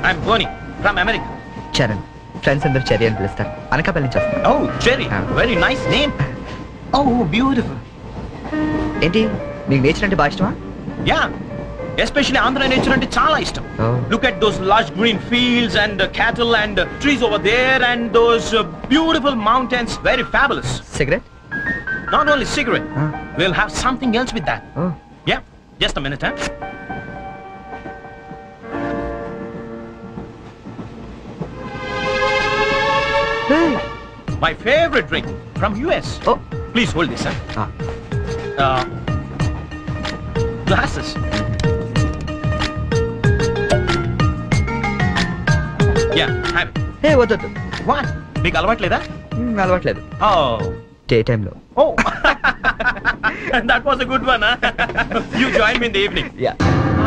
I'm Boni from America. Charan, friends అందరూ cherry అని పిలుస్తారు. అనకాపల్లి నుంచి వస్తాను. Oh, Cherry. Very nice name. Oh, beautiful. ఏంటి నీకు నేచర్ అంటే బాగా ఇష్టమా? Yeah. Especially Andhra nature ante chaala ishtam. Look at those lush green fields and cattle and trees over there and those beautiful mountains. Very fabulous. Cigarette? Not only cigarette. We'll have something else with that. Oh. Yeah. Just a minute, huh? Hey. My favorite drink from US. Oh. Please hold this, sir. Glasses. Yeah, have it. Hey, వద్దు. What? మీకు అలవాట్లేదా? అలవాట్లేదు. Oh. Day టైంలో. Oh. That was a good one, huh? You join me in the evening. Yeah.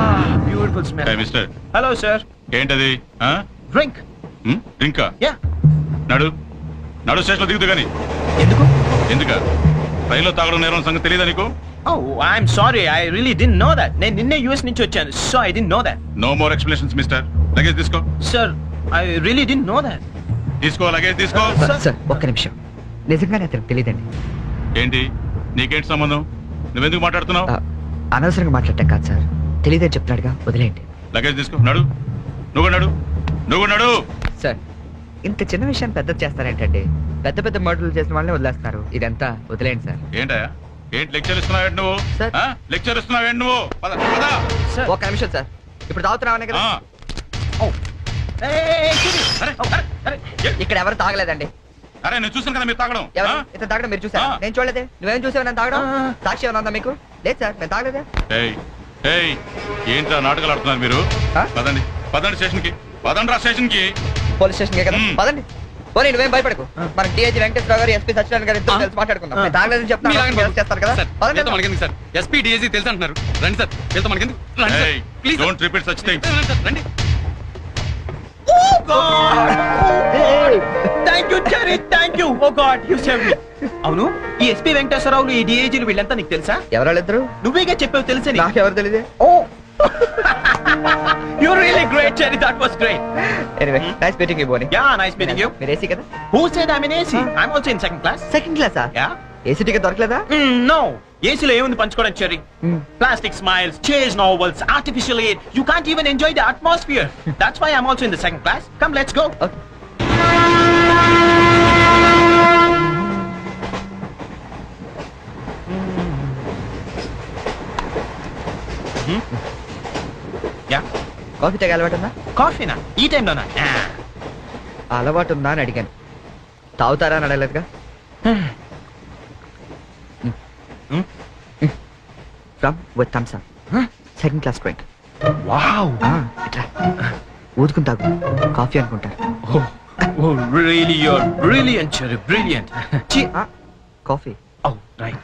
Ah, beautiful smell. Hey, mister. Hello, sir. ఏంటది? Drink. డ్రింకా? Yeah. నడు స్టేషన్లో దిగుతు కానీ. ఎందుక ట్రైన్లో తాగడం నేరం సంగతి తెలియదా నీకు? Oh, I'm sorry. I really didn't know that. నేను నిన్నే US నుంచి వచ్చాను. So I didn't know that. No more explanations, mister. Luggage తీసుకో. Sir, I really didn't know that. తీసుకో, లగేజ్ తీసుకో. సార్ ఒక్క నిమిషం. నిజంగానే అతనికి తెలియదండి. ఏంటి నీకేంటి సంబంధం? నువ్వెందుకు మాట్లాడుతున్నావు? అనవసరంగా మాట్లాడటం కాదు సార్. తెలియదని చెప్తున్నాడుగా, వదిలేయండి. లగేజ్ తీసుకో. నువ్వు నడు. సార్ ఇంత చిన్న విషయాన్ని పెద్ద చేస్తారేంటండి? పెద్ద పెద్ద మర్డర్లు చేసిన వాళ్ళని వదిలేస్తున్నారు. ఇదంతా వదిలేయండి సార్. ఏంటి లెక్చర్ ఇస్తున్నావేంటి నువ్వు? లెక్చర్ ఇస్తున్నావేంటి నువ్వు? ఒక్క నిమిషం సార్. ఇప్పుడు తాగుతున్నావనే కదా? ఇక్కడ ఎవరు తాగలేదండి. అరే నేను చూసాను కదా మీరు తాగడం. ఇతను తాగడం మీరు చూసారా? నేను చూడలేదే. నువ్వేం చూసావు నేను తాగడం? సాక్షి ఏమన్నా ఉందా మీకు? లేదు సార్, నేను తాగలేదే. ఏంట్రా నాటకాలు ఆడుతున్నారు మీరు? పదండి స్టేషన్కి. స్టేషన్కి. పోలీస్ స్టేషన్కే కదా, పదండి. పోనీ నువ్వేం భయపడకు. మన డిఐజీ వెంకటేశ్వర గారు, ఎస్పీ సత్యనారాయణ గారు ఇద్దరు కలిసి మాట్లాడుకుందాం. నేను తాగలేదని చెప్తాను చేస్తారు కదా. సార్ ఎస్పీ డిఐజీ తెలుసు అంటున్నారు. రండి సార్, వెళ్తాం. మనకెందుకు? Please don't repeat such things. రండి. Oh God! Thank you, Cherry. Thank you. Oh God, you saved me. అవును, ఈ ఎస్పీ వెంకటేశ్వరరావు, ఈ డిఐజీలు వీళ్ళంతా నీకు తెలుసా? ఎవరాళ్ళిద్దరు? నువ్వేగా చెప్పావు తెలుసని. నాకెవరు తెలియదే. Oh. You're really great, Cherry. That was great. Anyway, nice meeting you, Boni. Yeah, nice meeting you. మీరు ఏసీ కదా? Who said I'm in AC? I'm also in second class. Second class? Yeah. AC ticket దొరకలేదా? No. ఏసీలో ఏముంది పంచుకోవడం, Cherry? Plastic smiles, chase novels, artificial air. You can't even enjoy the atmosphere. That's why I'm also in the second class. Come, let's go. Okay. Yeah. Coffee తాగే అలవాటు ఉందా? కాఫీనా? ఈ టైంలోనా? అలవాటు ఉందా అని అడిగాను. తాగుతారా అని అడగలేదుగా. From with thumbs up. Second class drink. Wow. ఇట్లా ఊదుకుని తాగు. కాఫీ అనుకుంటారు. Oh, really, you're brilliant, Cherry. Brilliant. Coffee. Oh, right.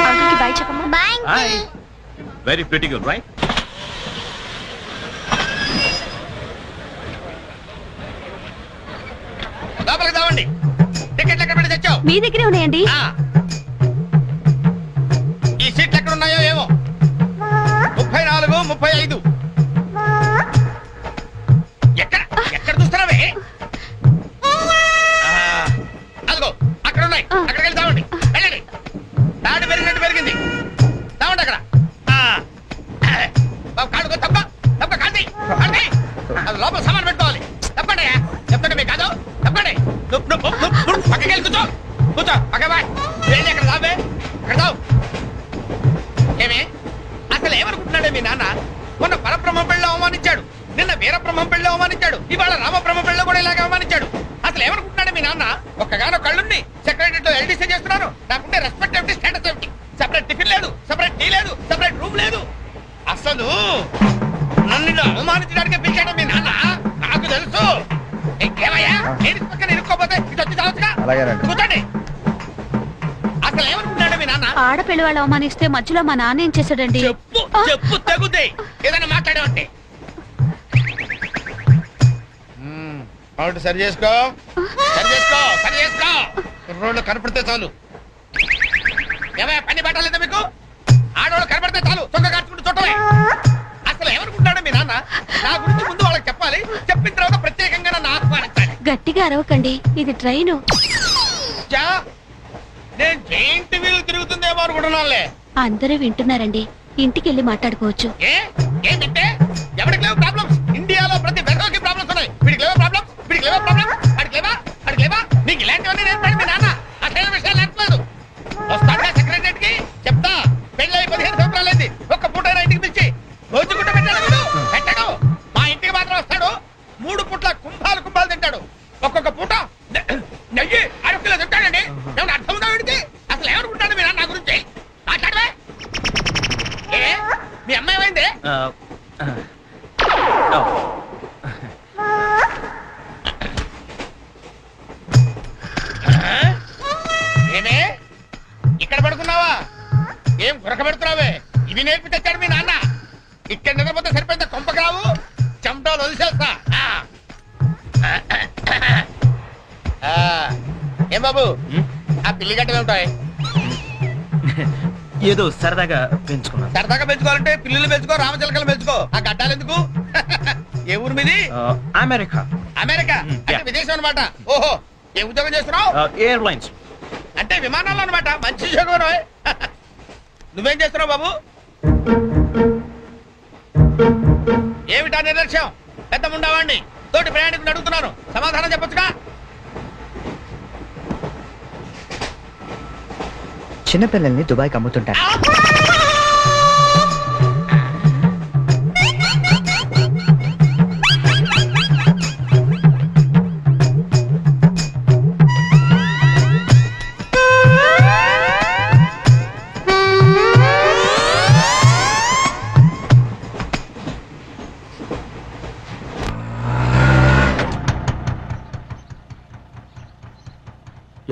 Uncle, bye, Chapamma. Bye. Hi. Very pretty girl, right? లోపలికి రావండి. టికెట్లు ఎక్కడ పెట్టి తెచ్చావు? మీ దగ్గరే ఉన్నాయండి. ఈ సీట్లు ఎక్కడ ఉన్నాయో ఏమో. 34, 35. ఎక్కడ చూస్తున్నావే? అదిగో అక్కడ ఉన్నాయి. అక్కడికి వెళ్ళి తావండి. వెళ్ళండి. తాడు పెరిగినట్టు పెరిగింది. తావండి అక్కడ. కాడుకో తప్ప కాంతి. అది లోపల సామాన్ పెట్టుకోవాలి. తప్పండి. చెప్తాడు మీకు కాదు. తప్పండి. పక్కకి వెళ్ళి కూర్చో. పక్క బాయ్. వెళ్ళి అక్కడ తావే. అక్కడ తావు. ఏమే అసలు ఏమనుకుంటున్నాడే మీ నాన్న? మొన్న పరబ్రహ్మ పెళ్ళి అవమానించాడు. నిన్న వీరబ్రహ్మ పెళ్ళి అవమానించాడు. ఇవాళ రామబ్రహ్మ పెళ్ళి కూడా ఇలాగ అవమానించాడు. అసలు ఏమనుకుంటున్నాడే మీ నాన్న? ఒక్కగానో కళ్ళుండి సెక్రటరీతో ఎల్డీసీ చేస్తున్నారు. నాకుండే రెస్పెక్ట్ ఏమిటి, స్టేటస్ ఏమిటి? సెపరేట్ టిఫిన్ లేదు, సెపరేట్ టీ లేదు, సెపరేట్ రూమ్ లేదు. అసలు నన్ను అవమానించడానికి పిలిచాడు మీ నాన్న. నాకు తెలుసు. ఏమయ్యా పక్కన ఇరుక్కోపోతే ఇది వచ్చి చావచ్చుగా. కూర్చోండి. అసలు ఏమనుకున్నాడు మీ నాన్న? ఆడపిల్లి వాళ్ళు అవమానిస్తే మధ్యలో మా నాన్న ఏం చేశాడండి? చెప్పు తగ్గుతాయి. ఏదైనా మాట్లాడేవంటే సరి చేసుకో. కుర్రోళ్ళు కనపడితే చాలు. ఏమయ్య పని పెట్టలేదా మీకు? ఆడవాళ్ళు కనపడితే చాలు చొక్క కాచుకుంటూ చుట్టమే. అసలు ఎవరుకుంటాడో మీ నాన్న? నా గురించి ముందు వాళ్ళకి చెప్పాలి, చెప్పిన తర్వాత ప్రత్యేకంగా నన్ను ఆహ్వానించాలి. గట్టిగా అరవకండి, ఇది ట్రైన్. నేను జైంట్ వీలు తిరుగుతుందేమో అనుకుంటున్నానులే. అందరూ వింటున్నారండి, ఇంటికి వెళ్ళి మాట్లాడుకోవచ్చు. ఏంటంటే ఎవరికి లేవు ప్రాబ్లమ్స్? ఇండియాలో ప్రతి వెధవకి ప్రాబ్లమ్స్ ఉన్నాయి. వీడికి లేవా ప్రాబ్లమ్స్? వీడికి లేవా ప్రాబ్లమ్స్? అడిగి లేవా? నీకు ఇలాంటివన్నీ నేర్పండి మీ నాన్న. అసలు విషయాలు నేర్పలేదు. వస్తాడా సెక్రటరీ కి చెప్తా. పెళ్ళి 15 సంవత్సరాలైంది, ఒక్క పూట ఇంటికి పిలిచి రోజు గుట్ట పెట్టాడు. మా ఇంటికి మాత్రం వస్తాడు, 3 పూట్ల కుంభాలు తింటాడు. ఒక్కొక్క పూట నెయ్యి 6 కిలో తింటాడండి. ఏమన్నా అర్థం ఉందా వీడికి? అసలు ఎవరుకుంటాడు మీ నాన్న నా గురించి? మాట్లాడవే. మీ అమ్మాయి ఏమైంది? ఏమే ఇక్కడ పడుకున్నావా? ఏం గురక పెడుతున్నావే? ఇవి నేర్పి తెచ్చాడు మీ నాన్న. ఇక్కడ నిద్రపోతే సరిపోయింది, కొంపకి రావు, చెమటలు వదిలేస్తా. ఏం బాబు ఆ పిల్లి గడ్డలు ఉంటాయి? ఏదో సరదాగా పెంచుకున్నాను. సరదాగా పెంచుకోవాలంటే పిల్లులు పెంచుకో, రామచిలకలు పెంచుకో. ఆ గడ్డాలు ఎందుకు? ఏ ఊరు మీది? అమెరికా. అమెరికా అంటే విదేశం అనమాట. ఓహో, ఏ ఉద్యోగం చేస్తున్నావు? ఎయిర్లైన్స్ అంటే విమానాలు అనమాట. మంచి ఉద్యోగం. నువ్వేం చేస్తున్నావు బాబు? ఏమిటా నిర్లక్ష్యం? పెద్ద ఉండవాడిని తోటి ప్రయాణికుని అడుగుతున్నాను, సమాధానం చెప్పొచ్చుగా. చిన్నపిల్లల్ని దుబాయ్కి అమ్ముతుంటారు.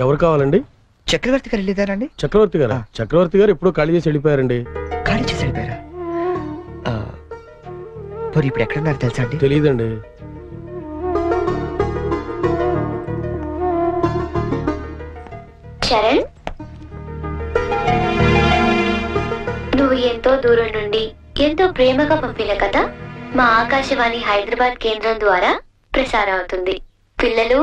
ఎవరు కావాలండి? చక్రవర్తి గారు వెళ్ళేదారండి? చక్రవర్తి గారు? చక్రవర్తి గారు ఎప్పుడో ఖాళీ చేసి వెళ్ళిపోయారండి. ఖాళీ చేసి వెళ్ళిపోయారా? ఇప్పుడు ఎక్కడున్నారు తెలుసా అండి? తెలియదండి. చరణ్, నువ్వు ఎంతో దూరం నుండి ఎంతో ప్రేమగా పంపిన కథ మా ఆకాశవాణి హైదరాబాద్ కేంద్రం ద్వారా ప్రసారం అవుతుంది. పిల్లలు,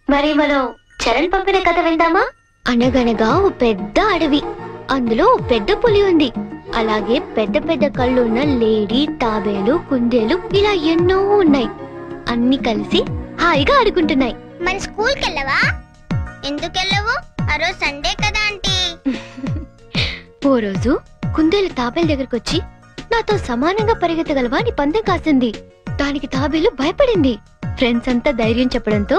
మరి మనం చరణ్ పంపిన కథ విందామా? అనగనగా ఓ పెద్ద అడవి, అందులో ఓ పెద్ద పులి ఉంది. అలాగే పెద్ద పెద్ద కళ్ళున్న లేడీ, తాబేలు, కుందేలు ఇలా ఎన్నో ఉన్నాయి. అన్ని కలిసి హాయిగా ఆడుకుంటున్నాయి. మన స్కూల్ కెళ్ళవా? ఎందుకెళ్ళవు? ఆ రోజు సండే కదా ఆంటీ. ఓ రోజు కుందేలు తాబేలు దగ్గరకు వచ్చి, నాతో సమానంగా పరిగెత్తగలవా అని పందెం కాసింది. దానికి తాబేలు భయపడింది. ఫ్రెండ్స్ అంతా ధైర్యం చెప్పడంతో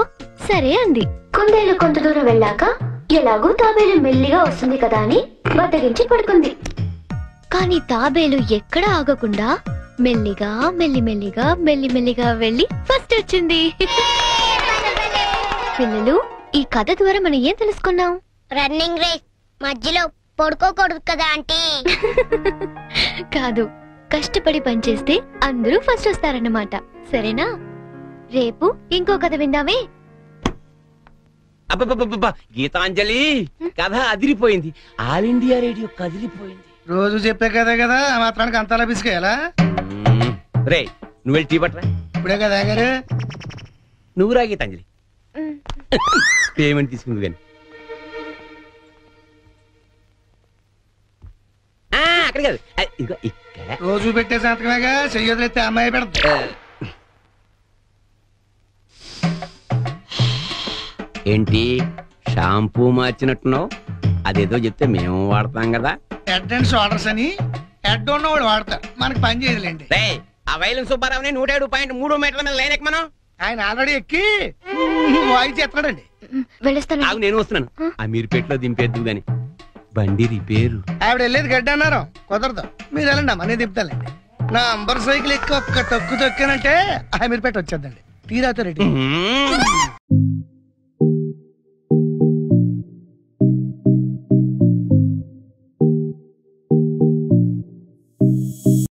సరే అంది. కుందేలు కొంత దూరం వెళ్ళాక ఎలాగూ తాబేలు మెల్లిగా వస్తుంది కదా అని బద్దగించి పడుకుంది. కానీ తాబేలు ఎక్కడా ఆగకుండా మెల్లిగా మెల్లిమెల్లిగా వెళ్ళి ఫస్ట్ వచ్చింది. పిల్లలు, ఈ కథ ద్వారా మనం ఏం తెలుసుకున్నాం? రన్నింగ్ రేస్ మధ్యలో పడుకోకూడదు కదా ఆంటీ. కాదు, కష్టపడి పనిచేస్తే అందరూ ఫస్ట్ వస్తారన్నమాట. సరేనా? రేపు ఇంకో కథ విందామే. అబ్బబ్బబ్బబ్బా, గీతాంజలి కథ అదిరిపోయింది. ఆల్ ఇండియా రేడియో కదిలిపోయింది. రోజు చెప్పే కదే కదా, ఆ మాత్రానికి అంతలా పిసికేయాలా? రే, నువ్వు వెళ్ళి టీ పట్టరా. ఇప్పుడే కదా గారు. నువ్వు రా గీతాంజలి. పేమెంట్ తీసుకుంది కానీ అక్కడ కాదు, ఇదిగో ఇక్కడ. రోజు పెట్టే సంతకమేగా, చెయ్యొదిలేస్తే అమ్మాయి పెడతా. ఏంటి షాంపూ మార్చినట్టున్నావు? అదేదో చెప్తే మేము వాడతాం కదా. హెడ్ అండ్ షోల్డర్స్ అని హెడ్ ఉన్నవాడు వాడతారు, మనకి పని చేయదులేండి. ఆ వైలం సుబ్బారావుని 107.3 మీటర్ల మీద లైన్ ఎక్కమను. ఆయన ఆల్రెడీ ఎక్కి వాయిస్ ఎత్తాడండి. వెళ్ళొస్తాను. నేను వస్తున్నాను. అమీర్పేటలో దింపేద్దు గాని బండి రిపేరు. ఆవిడ వెళ్ళేది గడ్డి అన్నారు, కుదరదు. మీరు వెళ్ళండి అమ్మా, నేను దింపుతానండి. నా అంబర్ సైకిల్ ఎక్కి ఒక్క తొక్కు తొక్కానంటే అమీర్పేట వచ్చేద్దండి. తీరాతో రెడ్డి.